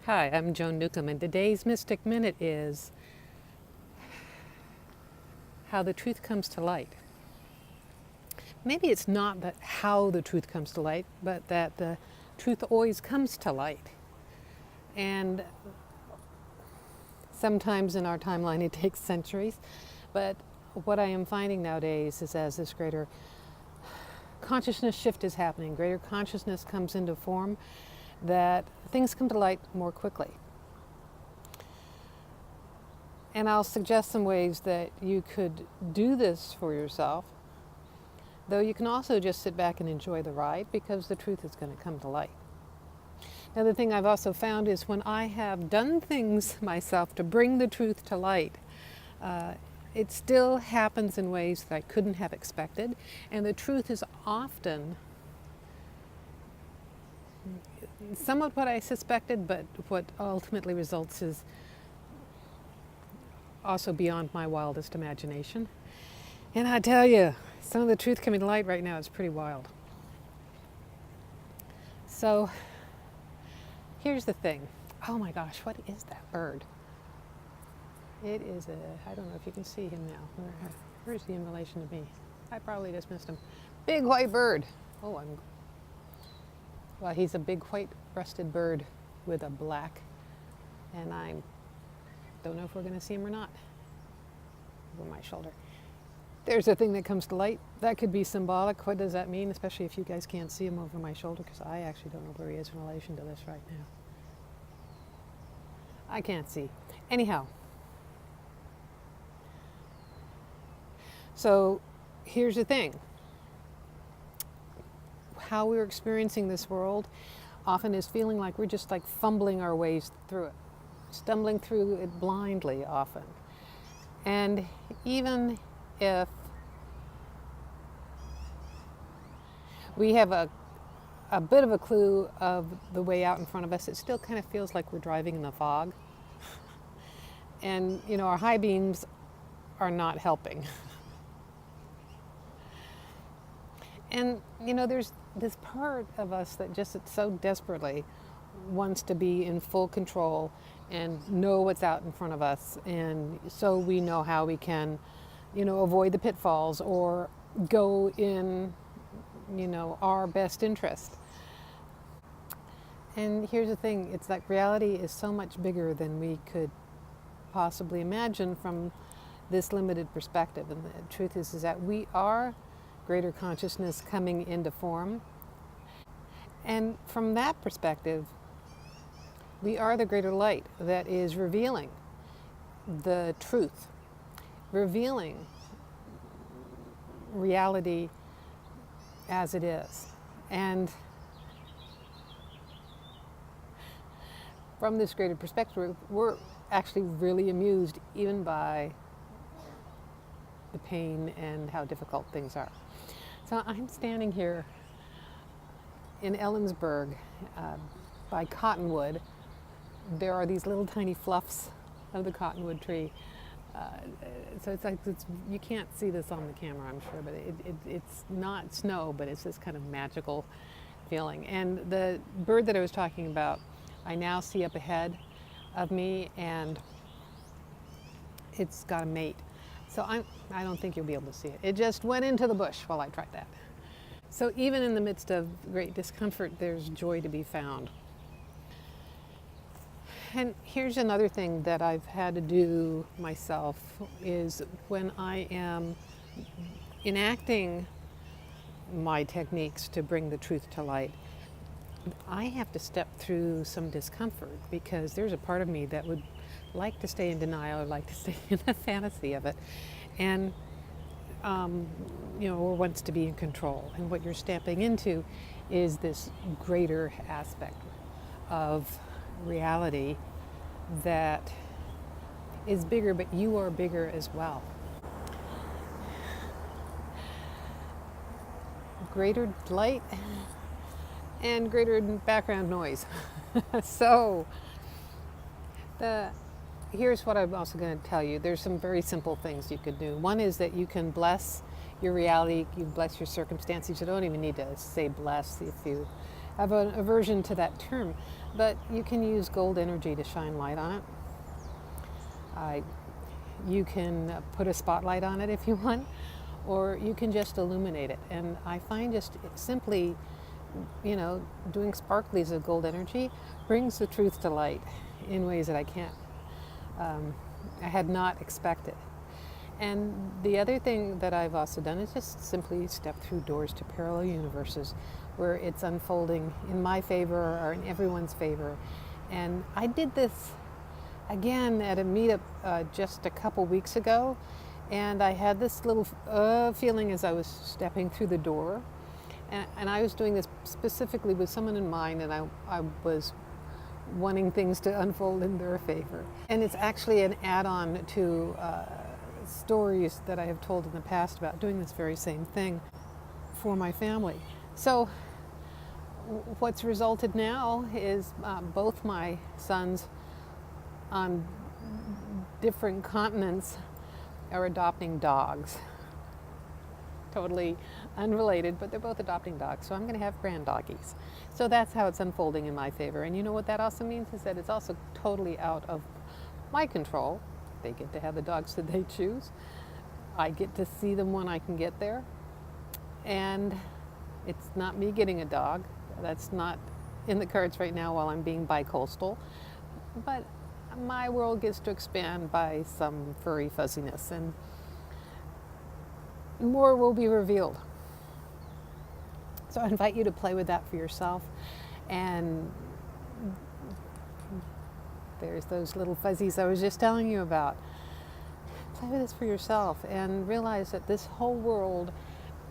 Hi, I'm Joan Newcomb, and today's Mystic Minute is how the truth comes to light. Maybe it's not that how the truth comes to light, but that the truth always comes to light. And sometimes in our timeline it takes centuries, but what I am finding nowadays is as this greater consciousness shift is happening, greater consciousness comes into form, that things come to light more quickly. And I'll suggest some ways that you could do this for yourself, though you can also just sit back and enjoy the ride because the truth is going to come to light. Another thing I've also found is when I have done things myself to bring the truth to light, it still happens in ways that I couldn't have expected, and the truth is often somewhat what I suspected, but what ultimately results is also beyond my wildest imagination. And I tell you, some of the truth coming to light right now is pretty wild. So here's the thing. Oh my gosh, what is that bird? It is I don't know if you can see him now. Where's he in relation to me? I probably just missed him. Big white bird. Well, he's a big white-breasted bird with a black, and I don't know if we're going to see him or not. Over my shoulder. There's a thing that comes to light. That could be symbolic. What does that mean? Especially if you guys can't see him over my shoulder, because I actually don't know where he is in relation to this right now. I can't see. Anyhow. So here's the thing. How we're experiencing this world often is feeling like we're just like fumbling our ways through it, stumbling through it blindly often. And even if we have a bit of a clue of the way out in front of us, it still kind of feels like we're driving in the fog. And, you know, our high beams are not helping. And, you know, there's this part of us that just so desperately wants to be in full control and know what's out in front of us, and so we know how we can, you know, avoid the pitfalls or go in, you know, our best interest. And here's the thing, it's like reality is so much bigger than we could possibly imagine from this limited perspective. And the truth is that we are greater consciousness coming into form. And from that perspective, we are the greater light that is revealing the truth, revealing reality as it is. And from this greater perspective, we're actually really amused even by the pain and how difficult things are. So I'm standing here in Ellensburg by Cottonwood. There are these little tiny fluffs of the cottonwood tree. So it's like, you can't see this on the camera, I'm sure, but it's not snow, but it's this kind of magical feeling. And the bird that I was talking about, I now see up ahead of me, and it's got a mate. So I don't think you'll be able to see it. It just went into the bush while I tried that. So even in the midst of great discomfort, there's joy to be found. And here's another thing that I've had to do myself is when I am enacting my techniques to bring the truth to light, I have to step through some discomfort because there's a part of me that would like to stay in denial or like to stay in the fantasy of it. And you know, or wants to be in control. And what you're stepping into is this greater aspect of reality that is bigger, but you are bigger as well. Greater light and greater background noise. So here's what I'm also going to tell you. There's some very simple things you could do. One is that you can bless your reality, you bless your circumstances. You don't even need to say bless if you have an aversion to that term, but you can use gold energy to shine light on it. You can put a spotlight on it if you want, or you can just illuminate it. And I find just simply, doing sparklies of gold energy brings the truth to light in ways that I had not expected. And the other thing that I've also done is just simply step through doors to parallel universes where it's unfolding in my favor or in everyone's favor. And I did this again at a meetup just a couple weeks ago, and I had this little feeling as I was stepping through the door. And I was doing this specifically with someone in mind, and I was wanting things to unfold in their favor. And it's actually an add-on to stories that I have told in the past about doing this very same thing for my family. So what's resulted now is both my sons on different continents are adopting dogs. Totally unrelated, but they're both adopting dogs. So I'm going to have grand doggies. So that's how it's unfolding in my favor. And you know what that also means is that it's also totally out of my control. They get to have the dogs that they choose. I get to see them when I can get there. And it's not me getting a dog. That's not in the cards right now while I'm being bi-coastal. But my world gets to expand by some furry fuzziness, and more will be revealed. So I invite you to play with that for yourself. And there's those little fuzzies I was just telling you about. Play with this for yourself and realize that this whole world,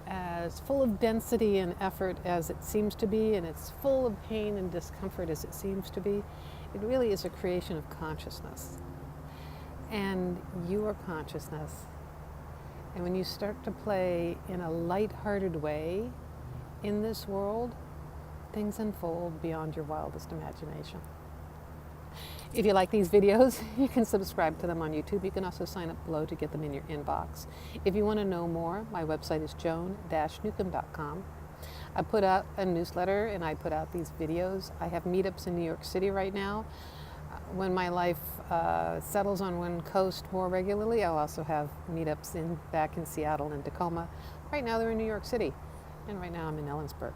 as full of density and effort as it seems to be, and it's full of pain and discomfort as it seems to be, it really is a creation of consciousness. And you are consciousness. And when you start to play in a light-hearted way in this world, things unfold beyond your wildest imagination. If you like these videos, you can subscribe to them on YouTube. You can also sign up below to get them in your inbox. If you want to know more, my website is joan-newcomb.com. I put out a newsletter and I put out these videos. I have meetups in New York City right now. When my life settles on one coast more regularly, I'll also have meetups back in Seattle and Tacoma. Right now they're in New York City, and right now I'm in Ellensburg.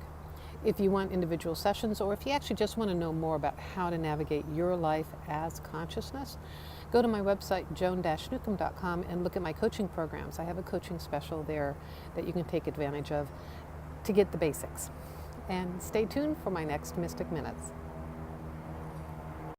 If you want individual sessions, or if you actually just want to know more about how to navigate your life as consciousness, go to my website, joan-newcomb.com, and look at my coaching programs. I have a coaching special there that you can take advantage of to get the basics. And stay tuned for my next Mystic Minutes.